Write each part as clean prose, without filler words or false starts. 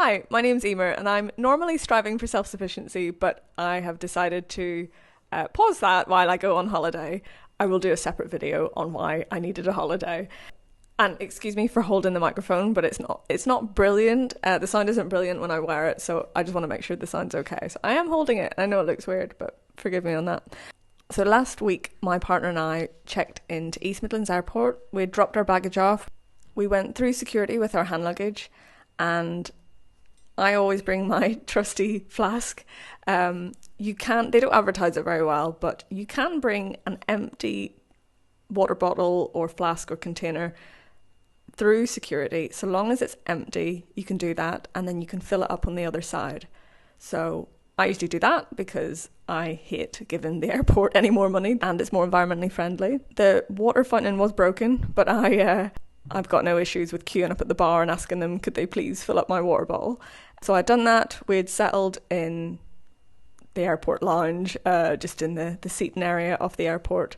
Hi, my name's Emer and I'm normally striving for self-sufficiency, but I have decided to pause that while I go on holiday. I will do a separate video on why I needed a holiday. And excuse me for holding the microphone, but it's not brilliant. The sound isn't brilliant when I wear it, so I just want to make sure the sound's okay. So I am holding it. I know it looks weird, but forgive me on that. So last week, my partner and I checked into East Midlands Airport. We had dropped our baggage off. We went through security with our hand luggage, and I always bring my trusty flask. They don't advertise it very well, but you can bring an empty water bottle or flask or container through security. So long as it's empty, you can do that, and then you can fill it up on the other side. So I usually do that because I hate giving the airport any more money, and it's more environmentally friendly. The water fountain was broken, but I've got no issues with queuing up at the bar and asking them, could they please fill up my water bottle? So I'd done that. We had settled in the airport lounge, just in the seating area of the airport,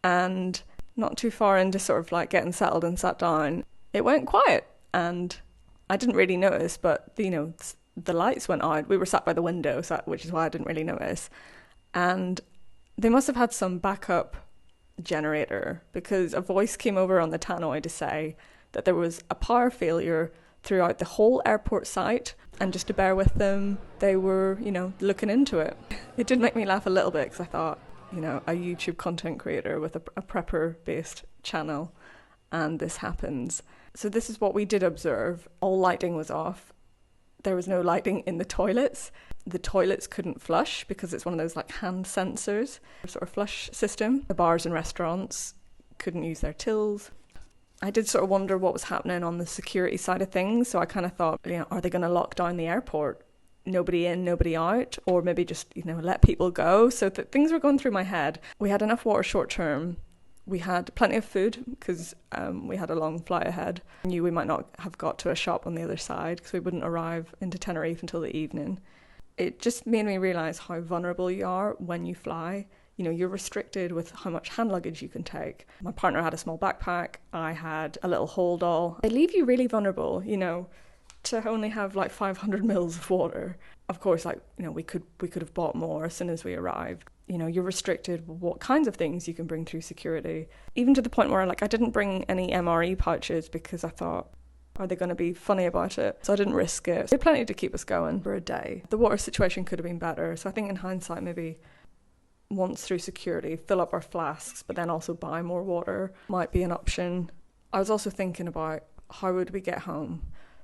and not too far into sort of like getting settled and sat down, it went quiet, and I didn't really notice, but the lights went out. We were sat by the window, which is why I didn't really notice, and they must have had some backup generator, because a voice came over on the tannoy to say that there was a power failure throughout the whole airport site, and just to bear with them, they were looking into it. It did make me laugh a little bit, because I thought, a YouTube content creator with a prepper based channel, and this happens. So this is what we did observe. All lighting was off. There was no lighting in the toilets. The toilets couldn't flush because it's one of those like hand sensors sort of flush system. The bars and restaurants couldn't use their tills. I did sort of wonder what was happening on the security side of things. So I kind of thought, are they going to lock down the airport? Nobody in, nobody out, or maybe just, let people go. So things were going through my head. We had enough water short term. We had plenty of food because we had a long flight ahead. I knew we might not have got to a shop on the other side because we wouldn't arrive into Tenerife until the evening. It just made me realise how vulnerable you are when you fly. You're restricted with how much hand luggage you can take. My partner had a small backpack. I had a little hold all. They leave you really vulnerable, to only have like 500 mils of water. Of course, we could have bought more as soon as we arrived. You're restricted with what kinds of things you can bring through security. Even to the point where I didn't bring any MRE pouches because I thought, are they going to be funny about it? So I didn't risk it. They had plenty to keep us going for a day. The water situation could have been better. So I think in hindsight, maybe once through security, fill up our flasks, but then also buy more water might be an option. I was also thinking about how would we get home?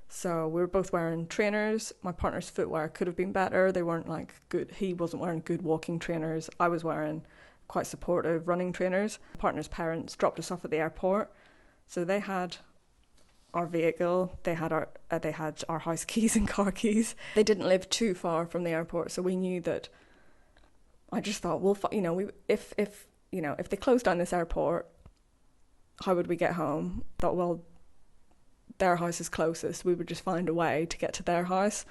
So we were both wearing trainers. My partner's footwear could have been better. They weren't good. He wasn't wearing good walking trainers. I was wearing quite supportive running trainers. My partner's parents dropped us off at the airport. So they had our vehicle. They had our house keys and car keys. They didn't live too far from the airport, so we knew that. I just thought, if they closed down this airport, how would we get home? Thought, well, their house is closest. We would just find a way to get to their house,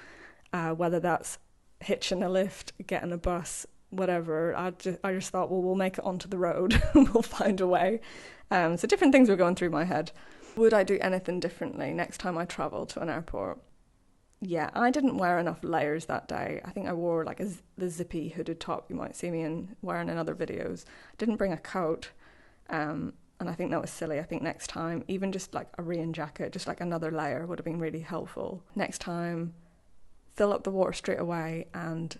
whether that's hitching a lift, getting a bus, whatever. I just thought, well, we'll make it onto the road. We'll find a way. So different things were going through my head. Would I do anything differently next time I travel to an airport? Yeah, I didn't wear enough layers that day. I think I wore the zippy hooded top you might see me wearing in other videos. I didn't bring a coat. And I think that was silly. I think next time, even just a rain jacket, just another layer would have been really helpful. Next time, fill up the water straight away and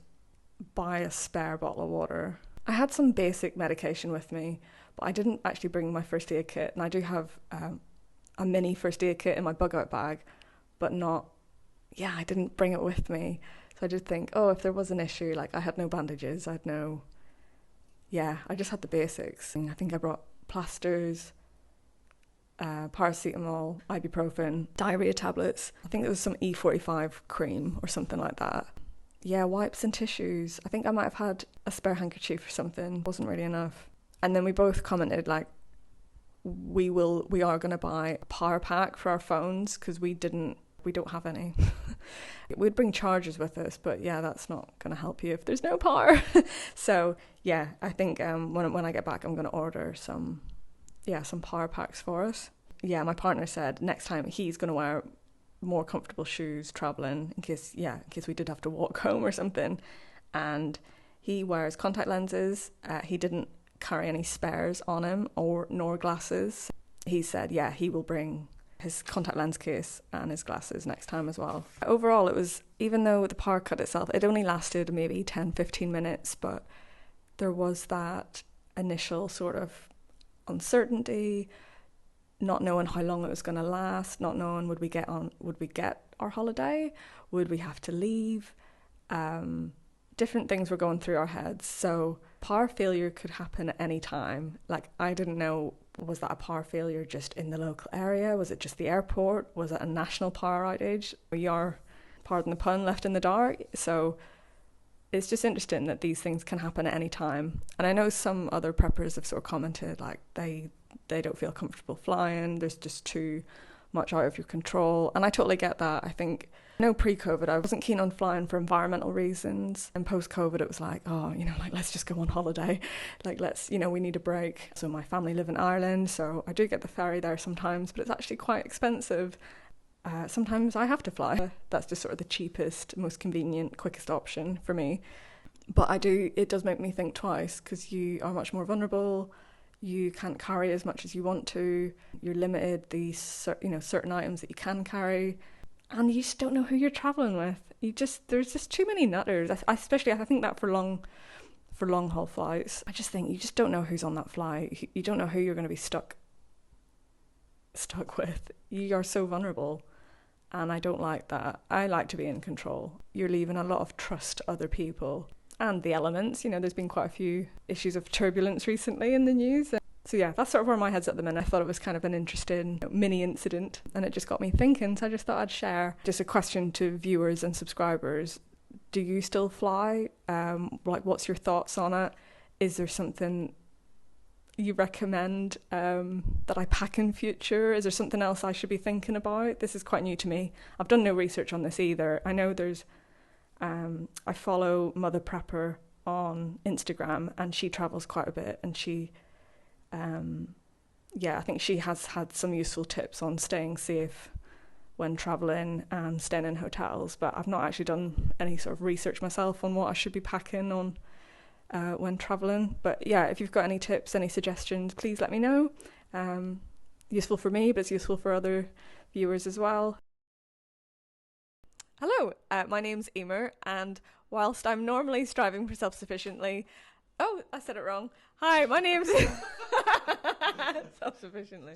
buy a spare bottle of water. I had some basic medication with me, but I didn't actually bring my first aid kit. And I do have a mini first aid kit in my bug out bag, but I didn't bring it with me. So I did think, if there was an issue, I had no bandages, I just had the basics. I think I brought plasters, paracetamol, ibuprofen, diarrhea tablets. I think there was some E45 cream or something like that. Yeah, wipes and tissues. I think I might have had a spare handkerchief or something. Wasn't really enough. And then we both commented we are going to buy a power pack for our phones because we don't have any. We'd bring chargers with us, but that's not going to help you if there's no power. So I think when I get back, I'm going to order some power packs for us. My partner said next time he's going to wear more comfortable shoes traveling in case we did have to walk home or something. And he wears contact lenses. He didn't carry any spares on him nor glasses. He said, he will bring his contact lens case and his glasses next time as well. Overall, it was, even though the power cut itself, it only lasted maybe 10-15 minutes, but there was that initial sort of uncertainty, not knowing how long it was going to last, not knowing would we get our holiday, would we have to leave, different things were going through our heads. So power failure could happen at any time. Like, I didn't know, was that a power failure just in the local area? Was it just the airport? Was it a national power outage? We are, pardon the pun, left in the dark. So it's just interesting that these things can happen at any time. And I know some other preppers have sort of commented like they don't feel comfortable flying, there's just too much out of your control. And I totally get that. I think, pre-COVID, I wasn't keen on flying for environmental reasons. And post-COVID, it was like, let's just go on holiday. Like, we need a break. So my family live in Ireland, so I do get the ferry there sometimes, but it's actually quite expensive. Sometimes I have to fly. That's just sort of the cheapest, most convenient, quickest option for me. But it does make me think twice, because you are much more vulnerable. You can't carry as much as you want to. You're limited, certain items that you can carry. And you just don't know who you're travelling with. There's just too many nutters. Especially, I think that for long haul flights. I just think you just don't know who's on that flight. You don't know who you're going to be stuck with. You are so vulnerable. And I don't like that. I like to be in control. You're leaving a lot of trust to other people. And the elements, there's been quite a few issues of turbulence recently in the news. So that's sort of where my head's at the minute. I thought it was kind of an interesting mini incident, and it just got me thinking, so I just thought I'd share. Just a question to viewers and subscribers. Do you still fly? What's your thoughts on it? Is there something you recommend that I pack in future? Is there something else I should be thinking about? This is quite new to me. I've done no research on this either. I know there's I follow Mother Prepper on Instagram, and she travels quite a bit, and she, I think she has had some useful tips on staying safe when traveling and staying in hotels, but I've not actually done any sort of research myself on what I should be packing on when traveling. But if you've got any tips, any suggestions, please let me know. Useful for me, but it's useful for other viewers as well. Hello, my name's Emer, and whilst I'm normally striving for self-sufficiently... Oh, I said it wrong. Hi, my name's... Self-sufficiently.